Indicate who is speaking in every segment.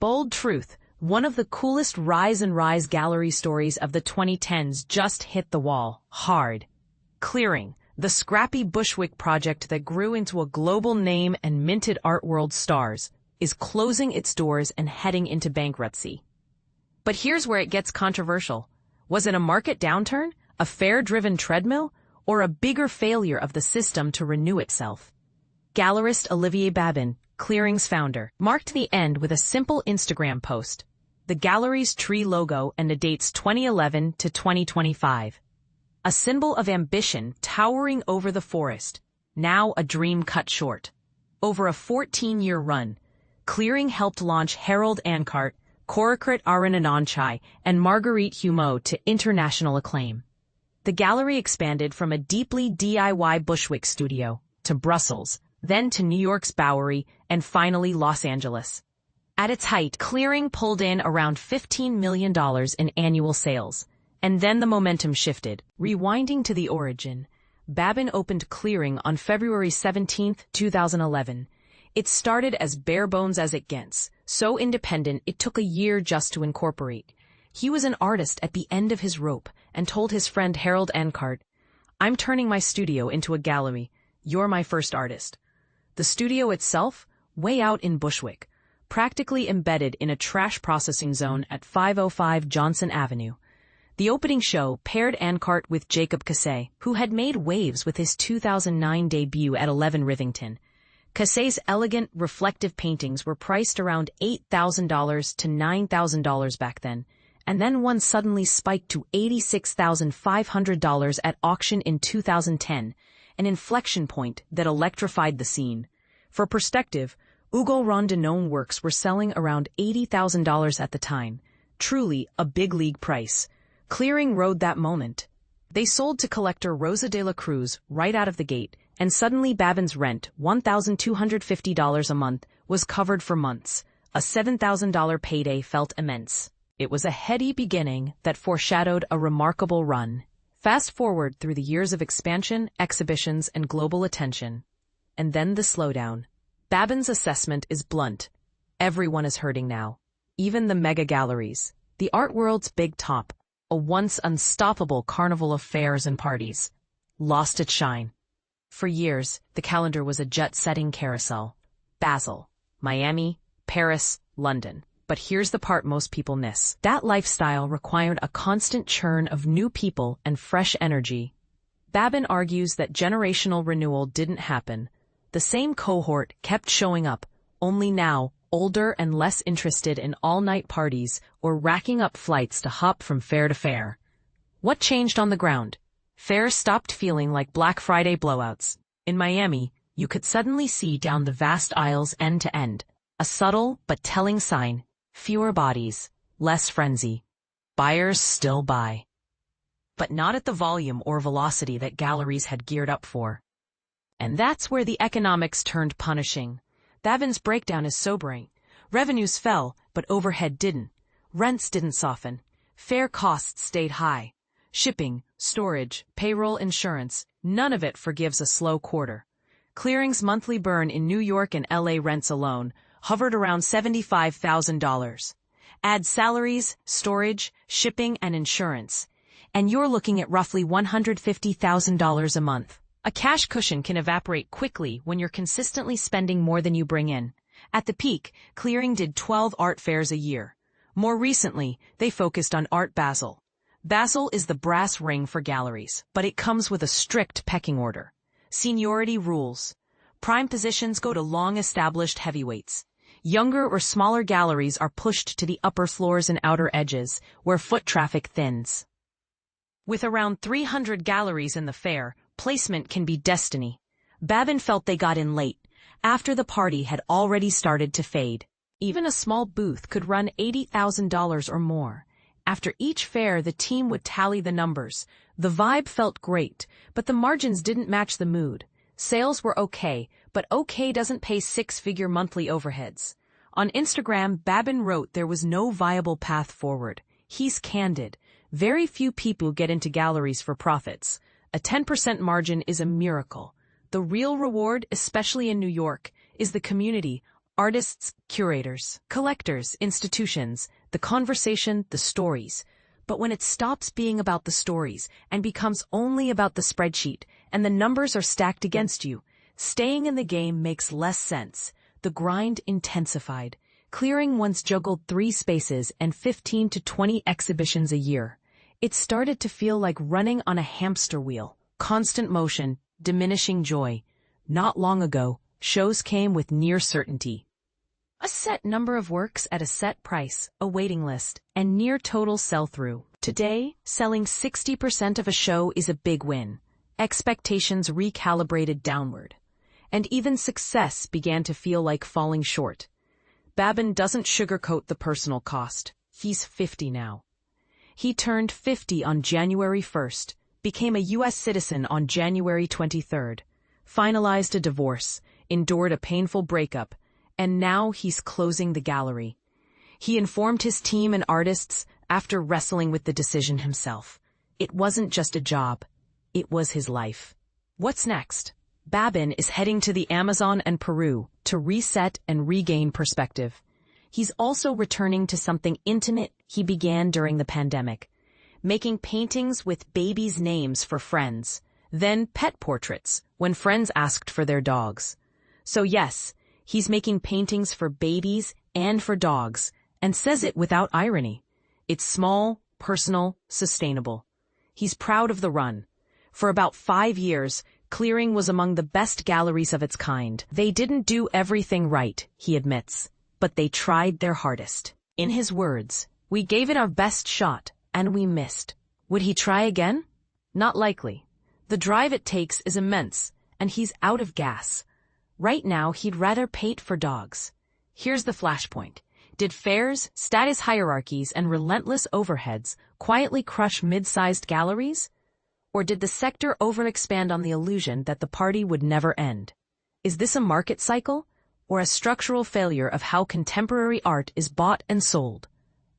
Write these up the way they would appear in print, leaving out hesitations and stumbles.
Speaker 1: Bold truth, one of the coolest Rise and Rise gallery stories of the 2010s just hit the wall, hard. Clearing, the scrappy Bushwick project that grew into a global name and minted art world stars, is closing its doors and heading into bankruptcy. But here's where it gets controversial. Was it a market downturn, a fare-driven treadmill, or a bigger failure of the system to renew itself? Gallerist Olivier Babin, Clearing's founder, marked the end with a simple Instagram post, the gallery's tree logo and the dates 2011 to 2025. A symbol of ambition towering over the forest, now a dream cut short. Over a 14-year run, Clearing helped launch Harold Ankart, Korakrit Aranananchai, and Marguerite Humeau to international acclaim. The gallery expanded from a deeply DIY Bushwick studio to Brussels, then to New York's Bowery, and finally Los Angeles. At its height, Clearing pulled in around $15 million in annual sales. And then the momentum shifted. Rewinding to the origin, Babin opened Clearing on February 17, 2011. It started as bare bones as it gets, so independent it took a year just to incorporate. He was an artist at the end of his rope and told his friend Harold Ankart, "I'm turning my studio into a gallery. You're my first artist." The studio itself, way out in Bushwick, practically embedded in a trash processing zone at 505 Johnson Avenue. The opening show paired Ankart with Jacob Cassay, who had made waves with his 2009 debut at 11 Rivington. Cassay's elegant, reflective paintings were priced around $8,000 to $9,000 back then, and then one suddenly spiked to $86,500 at auction in 2010, an inflection point that electrified the scene. For perspective, Hugo Rondinone works were selling around $80,000 at the time, truly a big league price. Clearing rode that moment. They sold to collector Rosa de la Cruz right out of the gate, and suddenly Babin's rent, $1,250 a month, was covered for months. A $7,000 payday felt immense. It was a heady beginning that foreshadowed a remarkable run. Fast forward through the years of expansion, exhibitions, and global attention. And then the slowdown. Babin's assessment is blunt. Everyone is hurting now. Even the mega galleries. The art world's big top, a once unstoppable carnival of fairs and parties, lost its shine. For years, the calendar was a jet-setting carousel. Basel, Miami, Paris, London. But here's the part most people miss. That lifestyle required a constant churn of new people and fresh energy. Babin argues that generational renewal didn't happen. The same cohort kept showing up, only now, older and less interested in all-night parties or racking up flights to hop from fair to fair. What changed on the ground? Fairs stopped feeling like Black Friday blowouts. In Miami, you could suddenly see down the vast aisles end to end. A subtle but telling sign. Fewer bodies, less frenzy. Buyers still buy. But not at the volume or velocity that galleries had geared up for. And that's where the economics turned punishing. Babin's breakdown is sobering. Revenues fell, but overhead didn't. Rents didn't soften. Fair costs stayed high. Shipping, storage, payroll, insurance, none of it forgives a slow quarter. Clearing's monthly burn in New York and LA rents alone hovered around $75,000. Add salaries, storage, shipping, and insurance, and you're looking at roughly $150,000 a month. A cash cushion can evaporate quickly when you're consistently spending more than you bring in. At the peak, Clearing did 12 art fairs a year. More recently, they focused on Art Basel. Basel is the brass ring for galleries, but it comes with a strict pecking order. Seniority rules. Prime positions go to long-established heavyweights. Younger or smaller galleries are pushed to the upper floors and outer edges, where foot traffic thins. With around 300 galleries in the fair, placement can be destiny. Babin felt they got in late, after the party had already started to fade. Even a small booth could run $80,000 or more. After each fair, the team would tally the numbers. The vibe felt great, but the margins didn't match the mood. Sales were okay, but okay doesn't pay six-figure monthly overheads. On Instagram, Babin wrote there was no viable path forward. He's candid. Very few people get into galleries for profits. A 10% margin is a miracle. The real reward, especially in New York, is the community, Artists, curators, collectors, institutions, the conversation, the stories. But when it stops being about the stories and becomes only about the spreadsheet and the numbers are stacked against you, staying in the game makes less sense. The grind intensified. Clearing once juggled 3 spaces and 15 to 20 exhibitions a year. It started to feel like running on a hamster wheel. Constant motion, diminishing joy. Not long ago, shows came with near certainty. A set number of works at a set price, a waiting list, and near total sell-through. Today, selling 60% of a show is a big win. Expectations recalibrated downward. And even success began to feel like falling short. Babin doesn't sugarcoat the personal cost. He's 50 now. He turned 50 on January 1st, became a U.S. citizen on January 23rd, finalized a divorce, endured a painful breakup, and now he's closing the gallery. He informed his team and artists after wrestling with the decision himself. It wasn't just a job. It was his life. What's next? Babin is heading to the Amazon and Peru to reset and regain perspective. He's also returning to something intimate he began during the pandemic, making paintings with babies' names for friends, then pet portraits when friends asked for their dogs. So yes, he's making paintings for babies and for dogs, and says it without irony. It's small, personal, sustainable. He's proud of the run. For about 5 years, Clearing was among the best galleries of its kind. They didn't do everything right, he admits, but they tried their hardest. In his words, "We gave it our best shot, and we missed." Would he try again? Not likely. The drive it takes is immense, and he's out of gas. Right now, he'd rather paint for dogs. Here's the flashpoint. Did fairs, status hierarchies, and relentless overheads quietly crush mid-sized galleries? Or did the sector overexpand on the illusion that the party would never end? Is this a market cycle, or a structural failure of how contemporary art is bought and sold?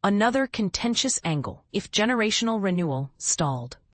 Speaker 1: Another contentious angle, if generational renewal stalled.